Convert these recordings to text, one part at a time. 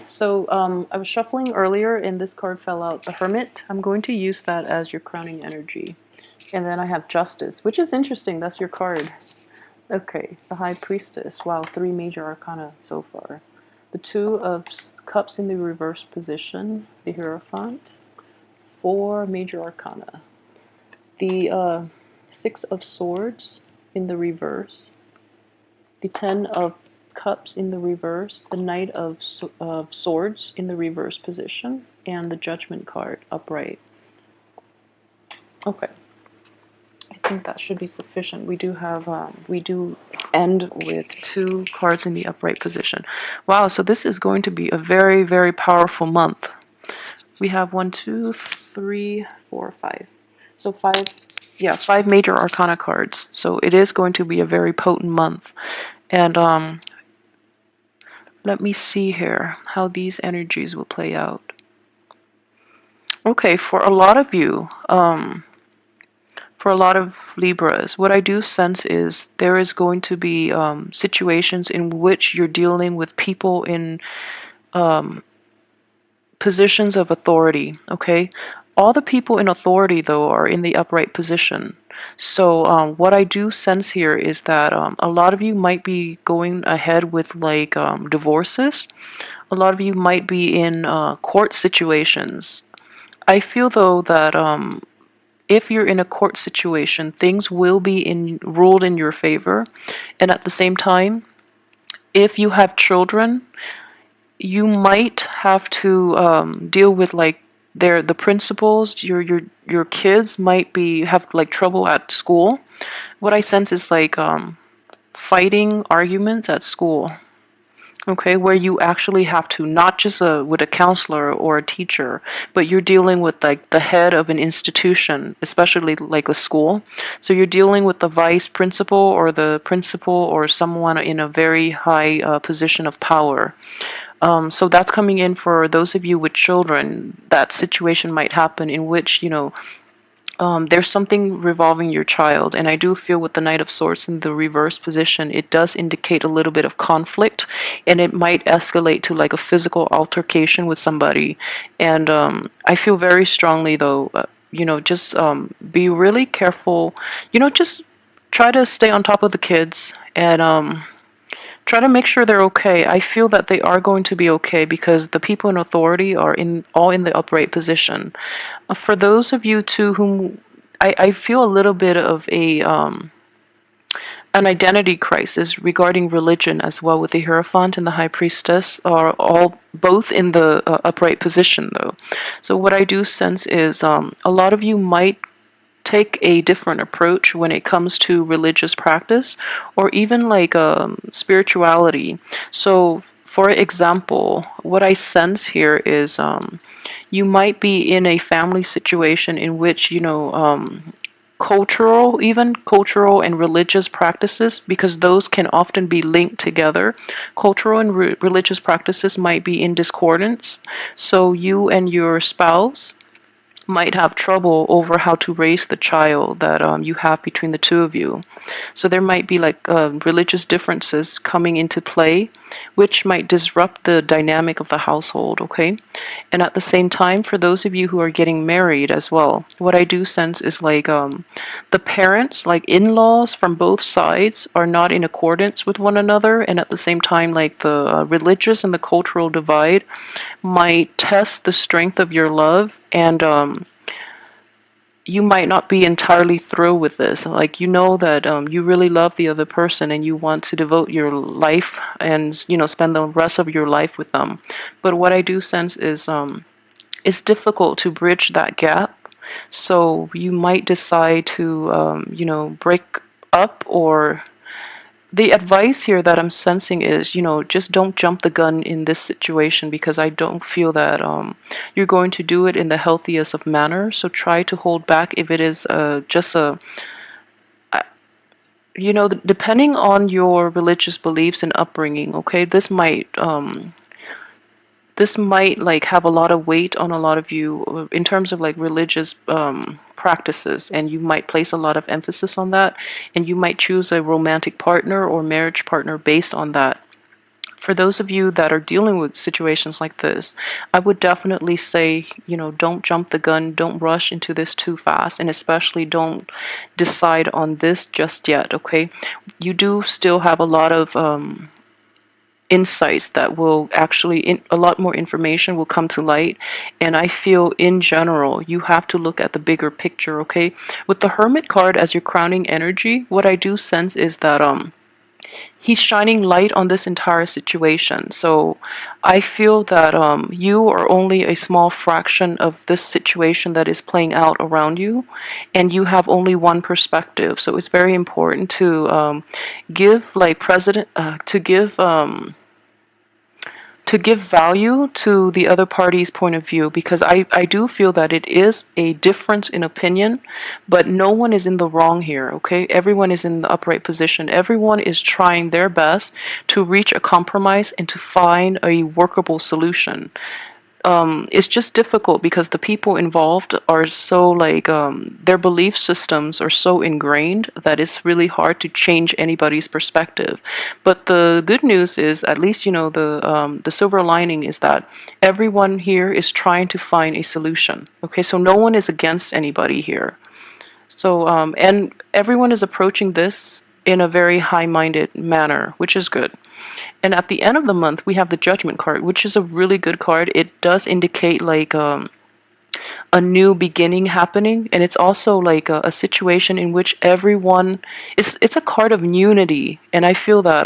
So I was shuffling earlier and this card fell out, the Hermit. I'm going to use that as your crowning energy. And then I have Justice, which is interesting. That's your card. Okay, the High Priestess. Wow, 3 major arcana so far. The Two of Cups in the reverse position, the Hierophant. 4 major arcana. The 6 of Swords in the reverse. The 10 of Cups in the reverse, the Knight of Swords in the reverse position, and the Judgment card upright. Okay, I think that should be sufficient. We do end with 2 cards in the upright position. Wow, so this is going to be a very, very powerful month. We have 1, 2, 3, 4, 5. So 5, yeah, 5 major arcana cards. So it is going to be a very potent month. And let me see here how these energies will play out. Okay, for a lot of you, for a lot of Libras, what I do sense is there is going to be situations in which you're dealing with people in positions of authority, okay? All the people in authority, though, are in the upright position. So what I do sense here is that a lot of you might be going ahead with like divorces. A lot of you might be in court situations. I feel, though, that if you're in a court situation, things will be ruled in your favor. And at the same time, if you have children, you might have to deal with like the principals. Your kids might have like trouble at school. What I sense is like fighting arguments at school. Okay, where you actually have to, not just with a counselor or a teacher, but you're dealing with like the head of an institution, especially like a school. So you're dealing with the vice principal or the principal or someone in a very high position of power. So that's coming in for those of you with children. That situation might happen in which, there's something revolving your child. And I do feel with the Knight of Swords in the reverse position, it does indicate a little bit of conflict, and it might escalate to like a physical altercation with somebody. And I feel very strongly, though, just be really careful. Just try to stay on top of the kids and try to make sure they're okay. I feel that they are going to be okay because the people in authority are all in the upright position. For those of you too whom I feel a little bit of an identity crisis regarding religion as well, with the Hierophant and the High Priestess are all both in the upright position, though. So what I do sense is a lot of you might take a different approach when it comes to religious practice or even like spirituality. So for example, what I sense here is you might be in a family situation in which cultural and religious practices, because those can often be linked together. Cultural and religious practices might be in discordance, so you and your spouse might have trouble over how to raise the child that you have between the two of you. So there might be like religious differences coming into play, which might disrupt the dynamic of the household, okay? And at the same time, for those of you who are getting married as well, what I do sense is like the parents, like in-laws from both sides, are not in accordance with one another, and at the same time, like the religious and the cultural divide might test the strength of your love, and you might not be entirely thrilled with this. Like, that you really love the other person and you want to devote your life and, spend the rest of your life with them. But what I do sense is it's difficult to bridge that gap. So you might decide to, break up. Or the advice here that I'm sensing is, just don't jump the gun in this situation, because I don't feel that you're going to do it in the healthiest of manner. So try to hold back if it is just depending on your religious beliefs and upbringing, okay, this might like have a lot of weight on a lot of you in terms of like religious practices, and you might place a lot of emphasis on that, and you might choose a romantic partner or marriage partner based on that. for those of you that are dealing with situations like this, I would definitely say, don't jump the gun, don't rush into this too fast, and especially don't decide on this just yet, okay? You do still have a lot of insights that will actually, a lot more information will come to light, and I feel in general you have to look at the bigger picture, okay? With the Hermit card as your crowning energy, what I do sense is that he's shining light on this entire situation. So I feel that you are only a small fraction of this situation that is playing out around you, and you have only one perspective. So it's very important to to give value to the other party's point of view, because I do feel that it is a difference in opinion, but no one is in the wrong here, okay? Everyone is in the upright position. Everyone is trying their best to reach a compromise and to find a workable solution. It's just difficult because the people involved are so like their belief systems are so ingrained that it's really hard to change anybody's perspective. But the good news is, at least the silver lining is that everyone here is trying to find a solution. Okay, so no one is against anybody here. So and everyone is approaching this in a very high-minded manner, which is good. And at the end of the month, we have the Judgment card, which is a really good card. It does indicate like a new beginning happening, and it's also like a situation in which everyone it's a card of unity. And I feel that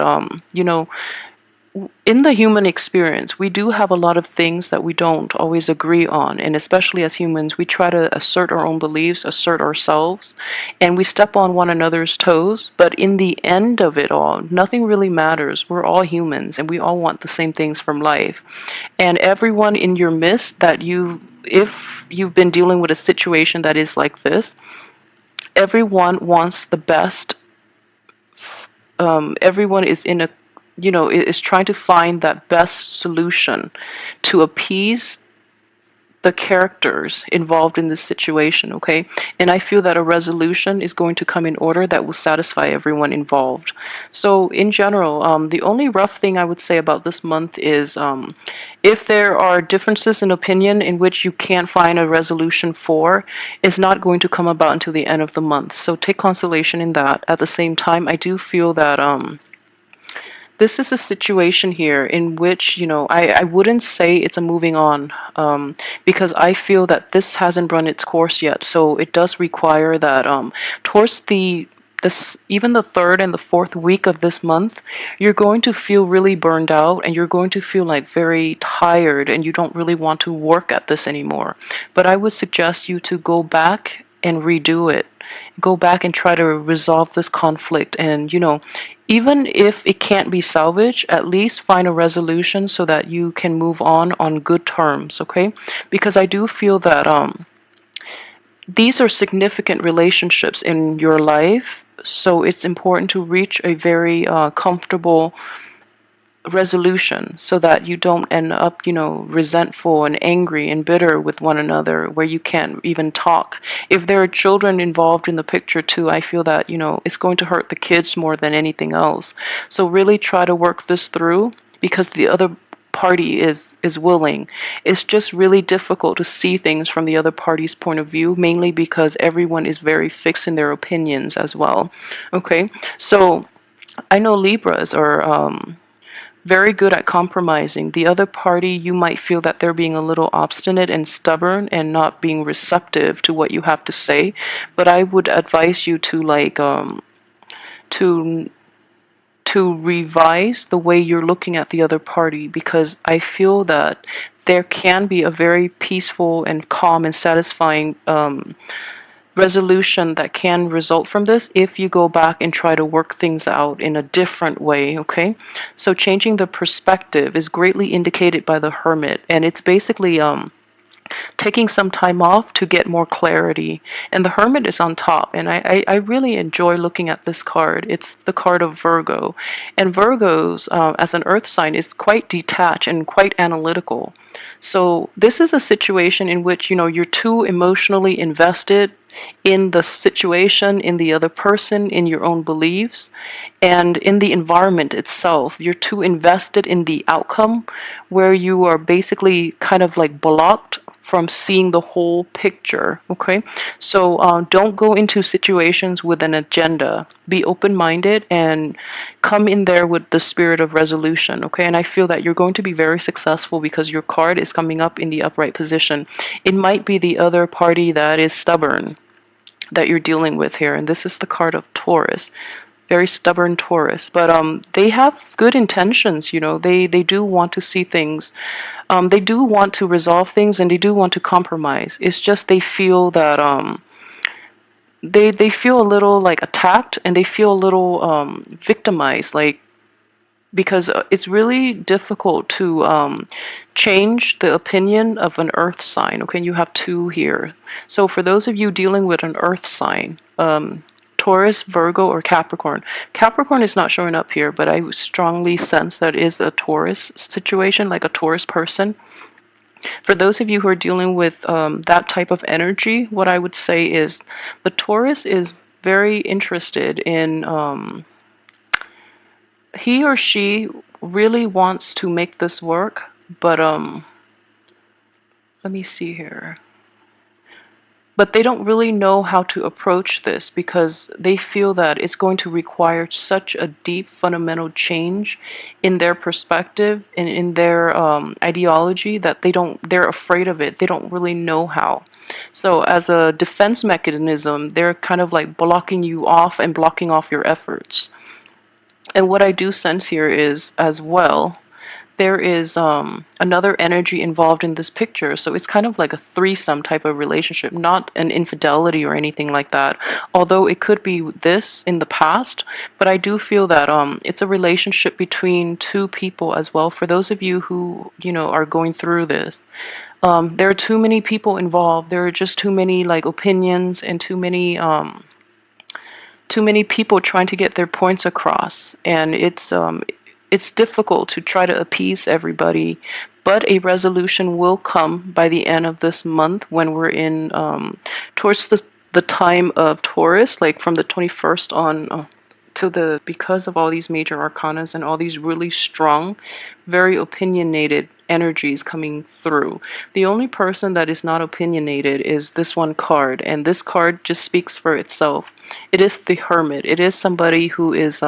in the human experience, we do have a lot of things that we don't always agree on, and especially as humans, we try to assert our own beliefs, assert ourselves, and we step on one another's toes. But in the end of it all, nothing really matters. We're all humans, and we all want the same things from life. And everyone in your midst if you've been dealing with a situation that is like this, everyone wants the best. Everyone is in a is trying to find that best solution to appease the characters involved in this situation, okay? And I feel that a resolution is going to come in order that will satisfy everyone involved. So in general, the only rough thing I would say about this month is if there are differences in opinion in which you can't find a resolution for, it's not going to come about until the end of the month. So take consolation in that. At the same time, I do feel that this is a situation here in which, I wouldn't say it's a moving on, because I feel that this hasn't run its course yet. So it does require that towards even the third and the fourth week of this month, you're going to feel really burned out, and you're going to feel like very tired, and you don't really want to work at this anymore. But I would suggest you to go back and redo it. Go back and try to resolve this conflict, and even if it can't be salvaged, at least find a resolution so that you can move on good terms, okay? Because I do feel that these are significant relationships in your life, so it's important to reach a very comfortable resolution so that you don't end up, resentful and angry and bitter with one another where you can't even talk. If there are children involved in the picture too, I feel that, it's going to hurt the kids more than anything else. So really try to work this through, because the other party is willing. It's just really difficult to see things from the other party's point of view, mainly because everyone is very fixed in their opinions as well. Okay, so I know Libras are very good at compromising. The other party, you might feel that they're being a little obstinate and stubborn and not being receptive to what you have to say. But I would advise you to to revise the way you're looking at the other party, because I feel that there can be a very peaceful and calm and satisfying resolution that can result from this if you go back and try to work things out in a different way, okay? So changing the perspective is greatly indicated by the Hermit, and it's basically taking some time off to get more clarity. And the Hermit is on top, and I really enjoy looking at this card. It's the card of Virgo, and Virgos as an earth sign is quite detached and quite analytical. So this is a situation in which you're too emotionally invested in the situation, in the other person, in your own beliefs, and in the environment itself. You're too invested in the outcome, where you are basically kind of like blocked from seeing the whole picture. Okay, so don't go into situations with an agenda. Be open-minded and come in there with the spirit of resolution. Okay, and I feel that you're going to be very successful because your card is coming up in the upright position. It might be the other party that is stubborn that you're dealing with here, and this is the card of Taurus. Very stubborn Taurus, but they have good intentions. They do want to see things, they do want to resolve things, and they do want to compromise. It's just they feel that they feel a little like attacked, and they feel a little victimized, like, because it's really difficult to change the opinion of an earth sign. Okay, you have two here. So for those of you dealing with an earth sign, Taurus, Virgo, or Capricorn. Capricorn is not showing up here, but I strongly sense that it is a Taurus situation, like a Taurus person. For those of you who are dealing with that type of energy, what I would say is the Taurus is very interested in, he or she really wants to make this work, but let me see here. But they don't really know how to approach this because they feel that it's going to require such a deep fundamental change in their perspective and in their ideology that they're afraid of it. They don't really know how. So as a defense mechanism, they're kind of like blocking you off and blocking off your efforts. And what I do sense here is, as well, there is another energy involved in this picture. So it's kind of like a threesome type of relationship, not an infidelity or anything like that. Although it could be this in the past, but I do feel that it's a relationship between two people as well. For those of you who, are going through this, there are too many people involved. There are just too many like opinions and too many people trying to get their points across, and it's difficult to try to appease everybody, but a resolution will come by the end of this month when we're in towards the time of Taurus, like from the 21st on because of all these major arcanas and all these really strong, very opinionated energies coming through. The only person that is not opinionated is this one card, and this card just speaks for itself. It is the Hermit. It is somebody who's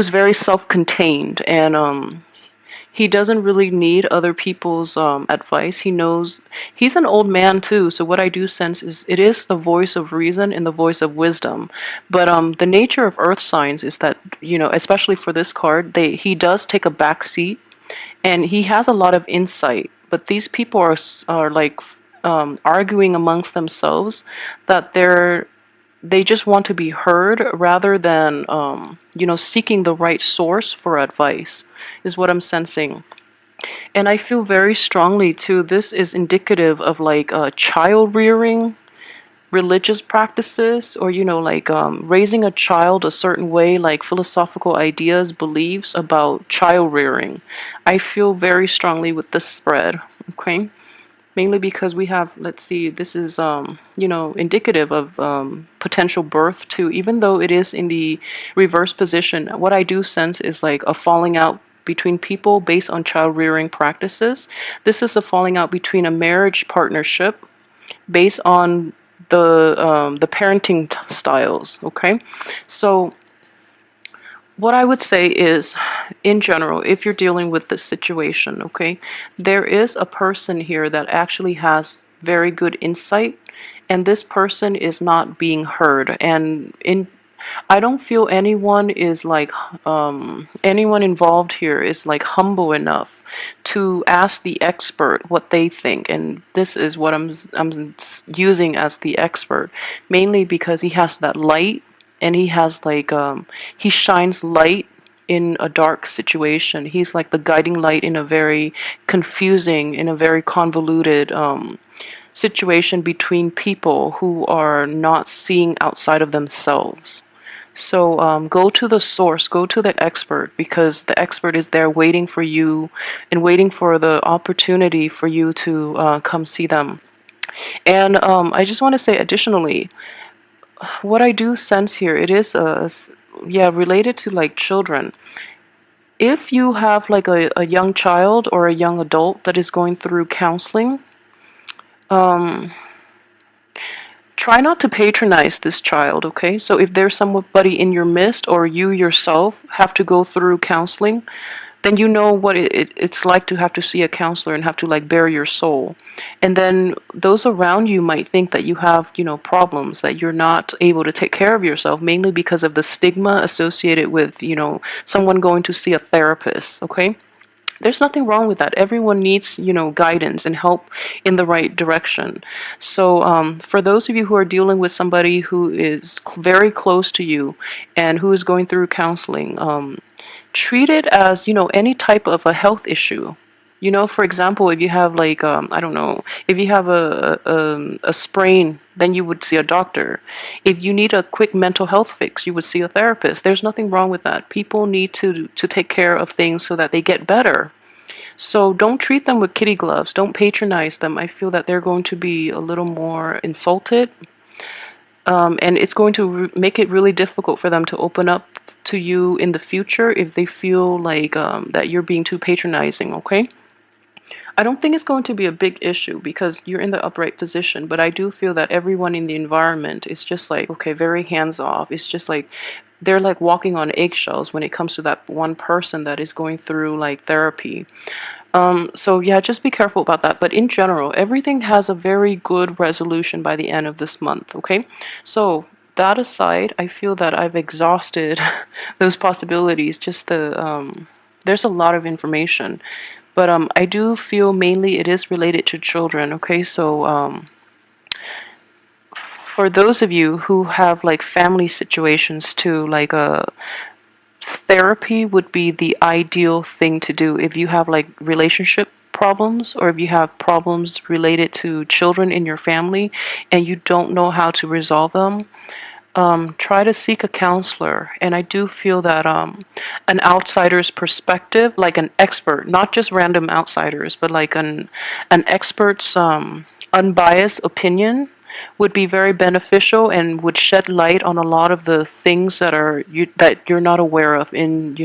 very self-contained, and he doesn't really need other people's advice. He knows he's an old man too, so what I do sense is it is the voice of reason and the voice of wisdom. But the nature of earth signs is that, especially for this card, he does take a back seat, and he has a lot of insight. But these people are like arguing amongst themselves that they just want to be heard rather than, seeking the right source for advice, is what I'm sensing. And I feel very strongly, too, this is indicative of like child rearing, religious practices, or, raising a child a certain way, like philosophical ideas, beliefs about child rearing. I feel very strongly with this spread, okay? Mainly because we have, let's see, this is, indicative of potential birth too. Even though it is in the reverse position, what I do sense is like a falling out between people based on child rearing practices. This is a falling out between a marriage partnership based on the parenting styles, okay? So what I would say is, in general, if you're dealing with this situation, okay, there is a person here that actually has very good insight, and this person is not being heard. And I don't feel anyone is like, anyone involved here is like humble enough to ask the expert what they think. And this is what I'm using as the expert, mainly because he has that light, and he has like, he shines light in a dark situation. He's like the guiding light in a very confusing, in a very convoluted situation between people who are not seeing outside of themselves. So go to the source, go to the expert, because the expert is there waiting for you and waiting for the opportunity for you to come see them. And I just want to say additionally, what I do sense here, it is yeah, related to like children. If you have like a young child or a young adult that is going through counseling, um, try not to patronize this child, okay? So if there's somebody in your midst or you yourself have to go through counseling, then you know what it's like to have to see a counselor and have to like bare your soul. And then those around you might think that you have, problems, that you're not able to take care of yourself, mainly because of the stigma associated with, someone going to see a therapist, okay? There's nothing wrong with that. Everyone needs, guidance and help in the right direction. So, for those of you who are dealing with somebody who is very close to you and who is going through counseling, treat it as, any type of a health issue. For example, if you have like, I don't know, if you have a sprain, then you would see a doctor. If you need a quick mental health fix, you would see a therapist. There's nothing wrong with that. People need to take care of things so that they get better. So don't treat them with kitty gloves. Don't patronize them. I feel that they're going to be a little more insulted, and it's going to make it really difficult for them to open up to you in the future if they feel like that you're being too patronizing, okay? I don't think it's going to be a big issue because you're in the upright position, but I do feel that everyone in the environment is just like, okay, very hands off. It's just like they're like walking on eggshells when it comes to that one person that is going through like therapy. So yeah, just be careful about that. But in general, everything has a very good resolution by the end of this month, okay? So that aside, I feel that I've exhausted those possibilities. There's a lot of information. But I do feel mainly it is related to children, okay? So for those of you who have like family situations too, like therapy would be the ideal thing to do if you have like relationship problems or if you have problems related to children in your family and you don't know how to resolve them. Try to seek a counselor. And I do feel that an outsider's perspective, like an expert, not just random outsiders, but like an expert's unbiased opinion would be very beneficial and would shed light on a lot of the things that you're not aware of in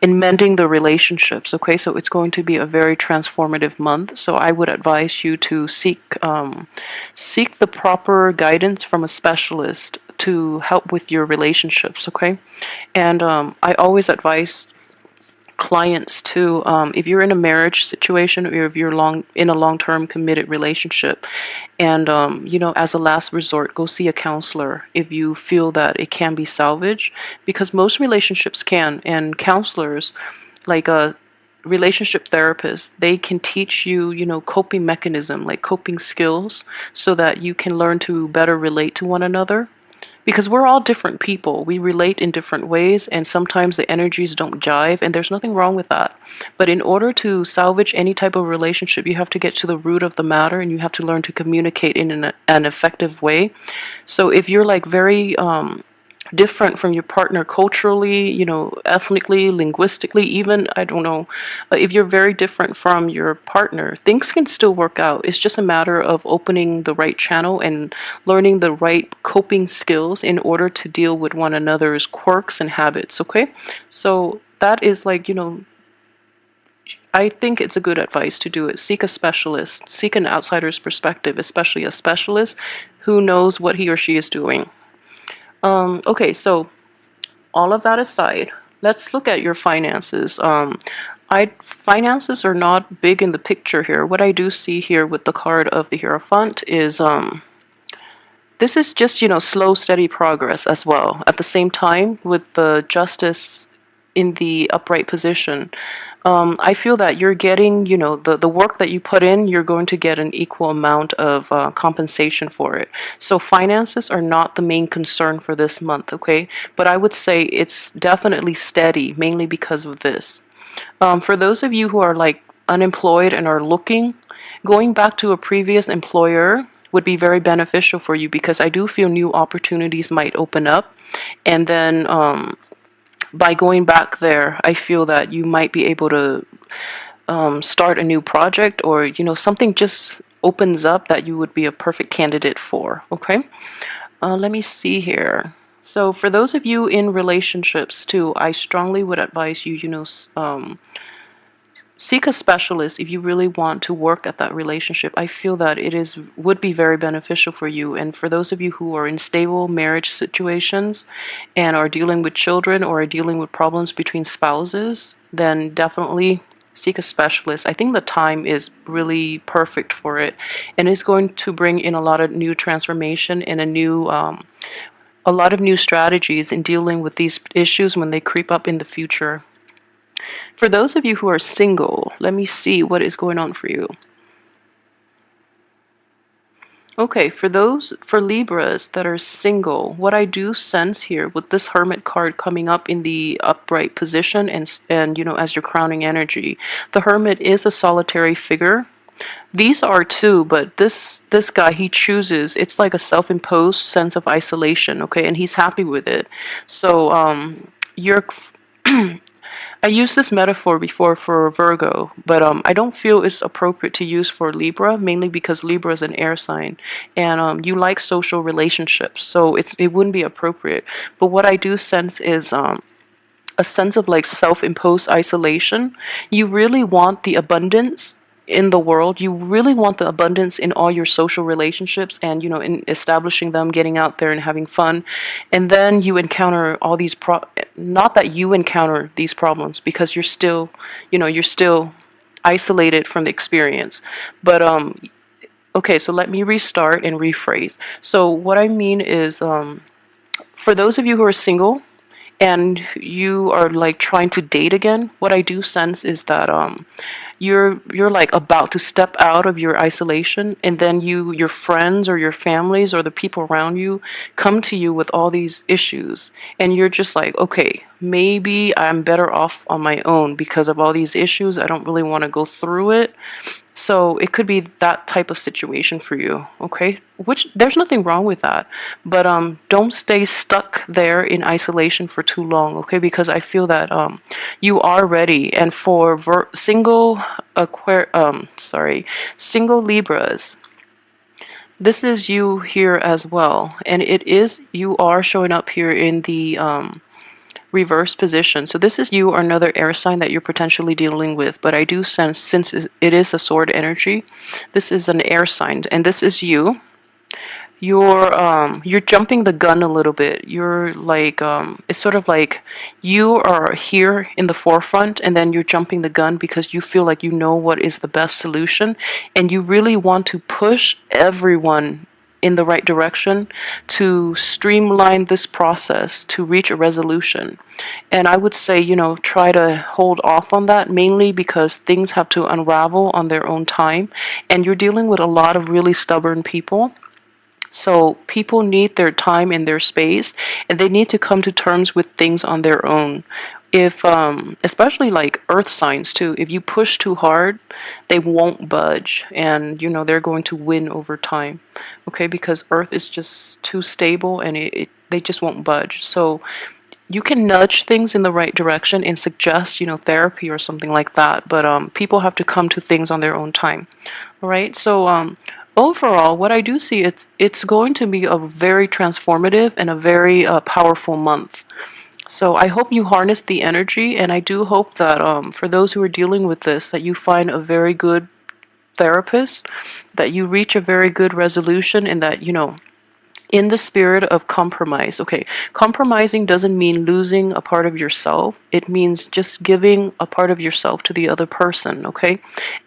in mending the relationships. Okay, so it's going to be a very transformative month. So I would advise you to seek the proper guidance from a specialist to help with your relationships. Okay, and I always advise clients too, if you're in a marriage situation or if you're in a long-term committed relationship, and as a last resort, go see a counselor if you feel that it can be salvaged, because most relationships can, and counselors, like a relationship therapist, they can teach you, coping mechanism, like coping skills, so that you can learn to better relate to one another, because we're all different people. We relate in different ways, and sometimes the energies don't jive, and there's nothing wrong with that. But in order to salvage any type of relationship, you have to get to the root of the matter, and you have to learn to communicate in an effective way. So if you're like very different from your partner culturally, ethnically, linguistically, even, I don't know, if you're very different from your partner, things can still work out. It's just a matter of opening the right channel and learning the right coping skills in order to deal with one another's quirks and habits, okay? So that is like, I think it's a good advice to do it. Seek a specialist, seek an outsider's perspective, especially a specialist who knows what he or she is doing. Okay, so all of that aside, let's look at your finances. Finances are not big in the picture here. What I do see here with the card of the Hierophant is this is just, slow, steady progress as well. At the same time, with the Justice in the upright position, I feel that you're getting, the work that you put in, you're going to get an equal amount of compensation for it. So finances are not the main concern for this month, okay? But I would say it's definitely steady, mainly because of this. For those of you who are like unemployed and are looking, going back to a previous employer would be very beneficial for you, because I do feel new opportunities might open up. And then by going back there, I feel that you might be able to start a new project, or something just opens up that you would be a perfect candidate for. Okay, let me see here. So for those of you in relationships too, I strongly would advise you, seek a specialist if you really want to work at that relationship. I feel that would be very beneficial for you. And for those of you who are in stable marriage situations and are dealing with children or are dealing with problems between spouses, then definitely seek a specialist. I think the time is really perfect for it, and it's going to bring in a lot of new transformation and a lot of new strategies in dealing with these issues when they creep up in the future. For those of you who are single, let me see what is going on for you. Okay, for Libras that are single, what I do sense here with this Hermit card coming up in the upright position and as your crowning energy, the Hermit is a solitary figure. These are too, but this guy, he chooses, it's like a self-imposed sense of isolation, okay, and he's happy with it. So you're I used this metaphor before for Virgo, but I don't feel it's appropriate to use for Libra, mainly because Libra is an air sign, and you like social relationships, so it wouldn't be appropriate. But what I do sense is a sense of like self-imposed isolation. You really want the abundance in the world. You really want the abundance in all your social relationships and in establishing them, getting out there and having fun. And then you encounter all these not that you encounter these problems, because you're still isolated from the experience. But okay, so let me restart and rephrase. So what I mean is, for those of you who are single and you are like trying to date again, what I do sense is that you're like about to step out of your isolation, and then your friends or your families or the people around you come to you with all these issues, and you're just like, okay, maybe I'm better off on my own because of all these issues. I don't really want to go through it. So it could be that type of situation for you, okay? Which there's nothing wrong with that, but don't stay stuck there in isolation for too long, okay? Because I feel that you are ready, and for single Libras, this is you here as well, and you are showing up here in the reverse position. So this is you or another air sign that you're potentially dealing with, but I do sense, since it is a sword energy, this is an air sign, and this is you. You're jumping the gun a little bit. You're like it's sort of like you are here in the forefront, and then you're jumping the gun because you feel like you know what is the best solution, and you really want to push everyone in the right direction to streamline this process to reach a resolution. And I would say, try to hold off on that, mainly because things have to unravel on their own time, and you're dealing with a lot of really stubborn people. So people need their time and their space, and they need to come to terms with things on their own. If especially like earth signs too, if you push too hard, they won't budge, and they're going to win over time, okay? Because earth is just too stable, and they just won't budge. So you can nudge things in the right direction and suggest, therapy or something like that, but people have to come to things on their own time. All right, so overall, what I do see, it's going to be a very transformative and a very powerful month. So I hope you harness the energy, and I do hope that for those who are dealing with this, that you find a very good therapist, that you reach a very good resolution, and that in the spirit of compromise. Okay, compromising doesn't mean losing a part of yourself. It means just giving a part of yourself to the other person, okay?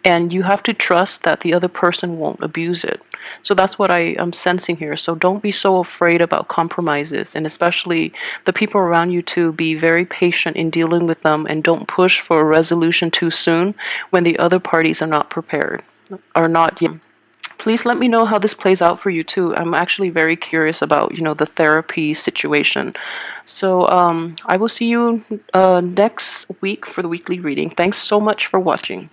And you have to trust that the other person won't abuse it. So that's what I am sensing here. So don't be so afraid about compromises, and especially the people around you, to be very patient in dealing with them, and don't push for a resolution too soon when the other parties are not prepared, or not yet. Please let me know how this plays out for you too. I'm actually very curious about, the therapy situation. So I will see you next week for the weekly reading. Thanks so much for watching.